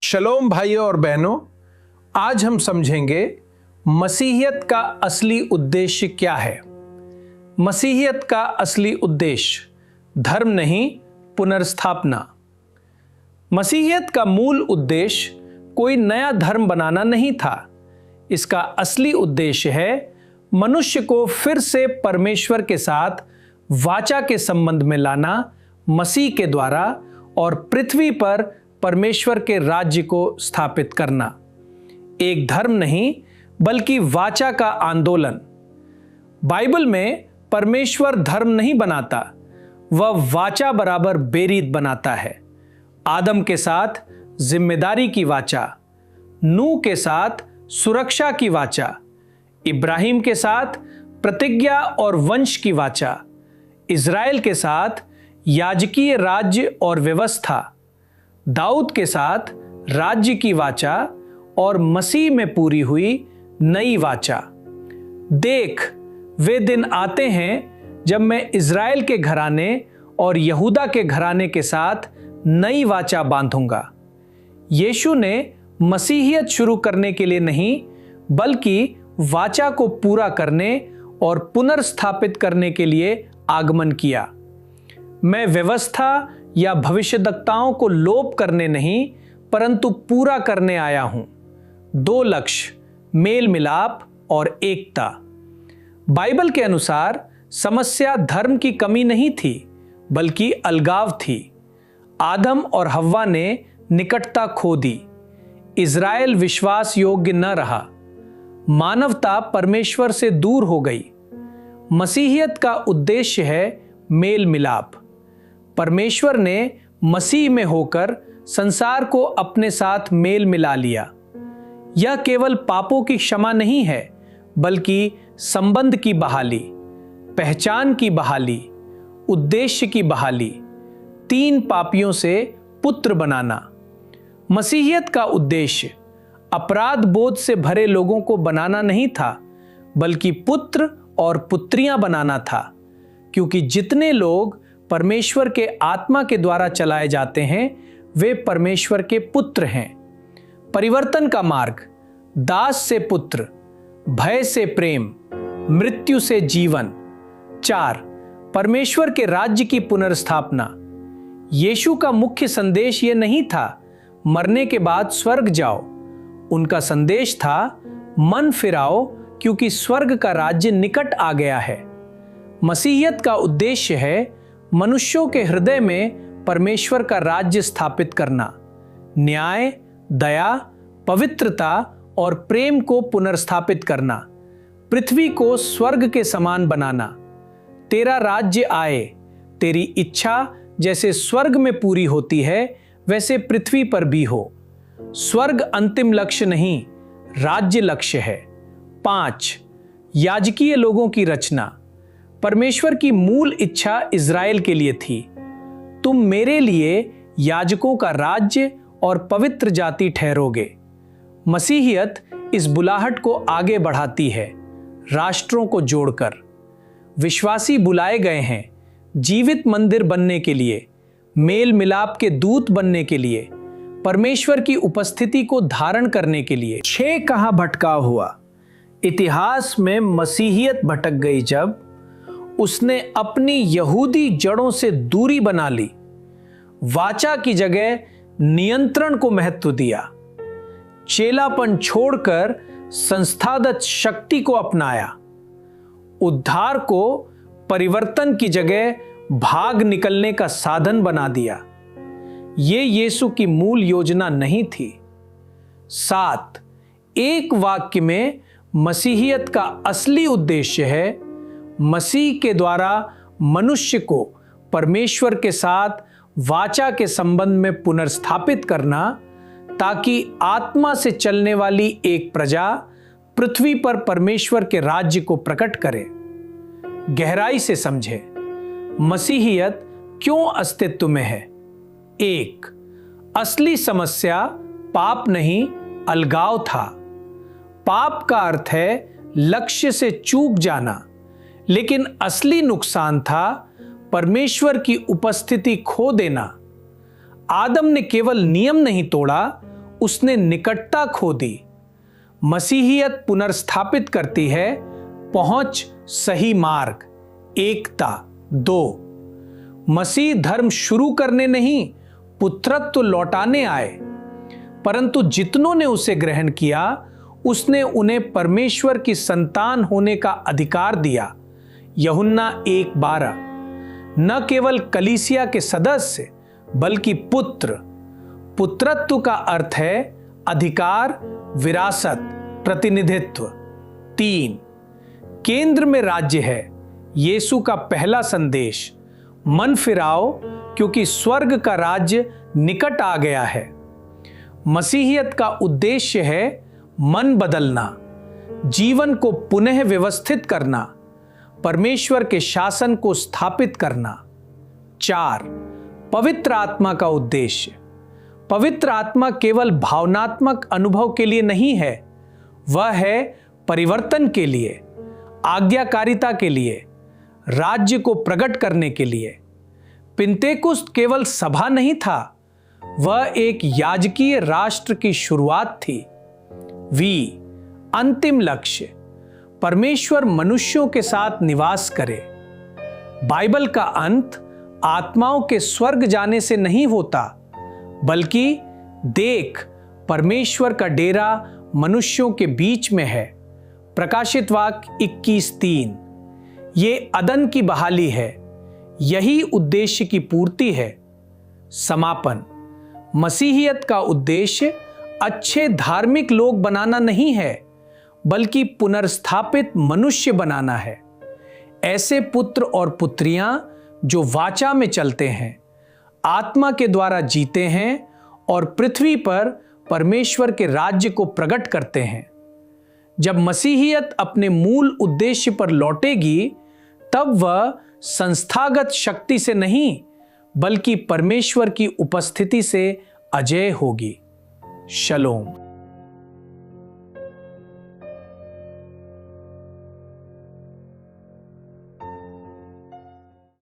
शलोम भाइयों और बहनों, आज हम समझेंगे मसीहियत का असली उद्देश्य क्या है। मसीहियत का असली उद्देश्य धर्म नहीं, पुनर्स्थापना। मसीहियत का मूल उद्देश्य कोई नया धर्म बनाना नहीं था। इसका असली उद्देश्य है मनुष्य को फिर से परमेश्वर के साथ वाचा के संबंध में लाना, मसीह के द्वारा, और पृथ्वी पर परमेश्वर के राज्य को स्थापित करना। एक धर्म नहीं बल्कि वाचा का आंदोलन। बाइबल में परमेश्वर धर्म नहीं बनाता, वह वाचा बराबर बेरीत बनाता है। आदम के साथ जिम्मेदारी की वाचा, नूह के साथ सुरक्षा की वाचा, इब्राहिम के साथ प्रतिज्ञा और वंश की वाचा, इज़राइल के साथ याजकीय राज्य और व्यवस्था, दाऊद के साथ राज्य की वाचा और मसीह में पूरी हुई नई वाचा। देख, वे दिन आते हैं जब मैं इज़राइल के घराने और यहूदा के घराने के साथ नई वाचा बांधूंगा। यीशु ने मसीहियत शुरू करने के लिए नहीं बल्कि वाचा को पूरा करने और पुनर्स्थापित करने के लिए आगमन किया। मैं व्यवस्था या भविष्यद्वक्ताओं को लोप करने नहीं परंतु पूरा करने आया हूं। दो लक्ष्य, मेल मिलाप और एकता। बाइबल के अनुसार समस्या धर्म की कमी नहीं थी बल्कि अलगाव थी। आदम और हव्वा ने निकटता खो दी। इज़राइल विश्वास योग्य न रहा। मानवता परमेश्वर से दूर हो गई। मसीहियत का उद्देश्य है मेल मिलाप। परमेश्वर ने मसीह में होकर संसार को अपने साथ मेल मिला लिया। यह केवल पापों की क्षमा नहीं है बल्कि संबंध की बहाली, पहचान की बहाली, उद्देश्य की बहाली, तीन पापियों से पुत्र बनाना। मसीहियत का उद्देश्य अपराध बोध से भरे लोगों को बनाना नहीं था बल्कि पुत्र और पुत्रियां बनाना था, क्योंकि जितने लोग परमेश्वर के आत्मा के द्वारा चलाए जाते हैं वे परमेश्वर के पुत्र हैं। परिवर्तन का मार्ग, दास से पुत्र, भय से प्रेम, मृत्यु से जीवन। 4, परमेश्वर के राज्य की पुनर्स्थापना। यीशु का मुख्य संदेश यह नहीं था मरने के बाद स्वर्ग जाओ। उनका संदेश था मन फिराओ, क्योंकि स्वर्ग का राज्य निकट आ गया है। मसीहियत का उद्देश्य है मनुष्यों के हृदय में परमेश्वर का राज्य स्थापित करना, न्याय, दया, पवित्रता और प्रेम को पुनर्स्थापित करना, पृथ्वी को स्वर्ग के समान बनाना। तेरा राज्य आए, तेरी इच्छा जैसे स्वर्ग में पूरी होती है वैसे पृथ्वी पर भी हो। स्वर्ग अंतिम लक्ष्य नहीं, राज्य लक्ष्य है। 5, याजकीय लोगों की रचना। परमेश्वर की मूल इच्छा इज़राइल के लिए थी। तुम मेरे लिए याजकों का राज्य और पवित्र जाति ठहरोगे। मसीहियत इस बुलाहट को आगे बढ़ाती है, राष्ट्रों को जोड़कर। विश्वासी बुलाए गए हैं जीवित मंदिर बनने के लिए, मेल मिलाप के दूत बनने के लिए, परमेश्वर की उपस्थिति को धारण करने के लिए। 6, कहां भटकाव हुआ। इतिहास में मसीहियत भटक गई जब उसने अपनी यहूदी जड़ों से दूरी बना ली, वाचा की जगह नियंत्रण को महत्व दिया, चेलापन छोड़कर संस्थागत शक्ति को अपनाया, उद्धार को परिवर्तन की जगह भाग निकलने का साधन बना दिया। ये यीशु की मूल योजना नहीं थी। 7, एक वाक्य में मसीहियत का असली उद्देश्य है मसीह के द्वारा मनुष्य को परमेश्वर के साथ वाचा के संबंध में पुनर्स्थापित करना, ताकि आत्मा से चलने वाली एक प्रजा पृथ्वी पर परमेश्वर के राज्य को प्रकट करे। गहराई से समझे मसीहियत क्यों अस्तित्व में है। 1, असली समस्या पाप नहीं, अलगाव था। पाप का अर्थ है लक्ष्य से चूक जाना, लेकिन असली नुकसान था परमेश्वर की उपस्थिति खो देना। आदम ने केवल नियम नहीं तोड़ा, उसने निकटता खो दी। मसीहियत पुनर्स्थापित करती है पहुंच, सही मार्ग, एकता। 2, मसीह धर्म शुरू करने नहीं, पुत्रत्व लौटाने आए, परंतु जितनों ने उसे ग्रहण किया उसने उन्हें परमेश्वर की संतान होने का अधिकार दिया। यूहन्ना 1:12। न केवल कलीसिया के सदस्य बल्कि पुत्र। पुत्रत्व का अर्थ है अधिकार, विरासत, प्रतिनिधित्व। 3, केंद्र में राज्य है। यीशु का पहला संदेश, मन फिराओ क्योंकि स्वर्ग का राज्य निकट आ गया है। मसीहियत का उद्देश्य है मन बदलना, जीवन को पुनः व्यवस्थित करना, परमेश्वर के शासन को स्थापित करना। 4, पवित्र आत्मा का उद्देश्य। पवित्र आत्मा केवल भावनात्मक अनुभव के लिए नहीं है, वह है परिवर्तन के लिए, आज्ञाकारिता के लिए, राज्य को प्रकट करने के लिए। पिन्तेकुस्त केवल सभा नहीं था, वह एक याजकीय राष्ट्र की शुरुआत थी। अंतिम लक्ष्य, परमेश्वर मनुष्यों के साथ निवास करे। बाइबल का अंत आत्माओं के स्वर्ग जाने से नहीं होता, बल्कि देख, परमेश्वर का डेरा मनुष्यों के बीच में है। प्रकाशित वाक्य 21:3। ये अदन की बहाली है, यही उद्देश्य की पूर्ति है। समापन, मसीहियत का उद्देश्य अच्छे धार्मिक लोग बनाना नहीं है, बल्कि पुनर्स्थापित मनुष्य बनाना है। ऐसे पुत्र और पुत्रियां जो वाचा में चलते हैं, आत्मा के द्वारा जीते हैं और पृथ्वी पर परमेश्वर के राज्य को प्रकट करते हैं। जब मसीहियत अपने मूल उद्देश्य पर लौटेगी, तब वह संस्थागत शक्ति से नहीं, बल्कि परमेश्वर की उपस्थिति से अजेय होगी। शलोम।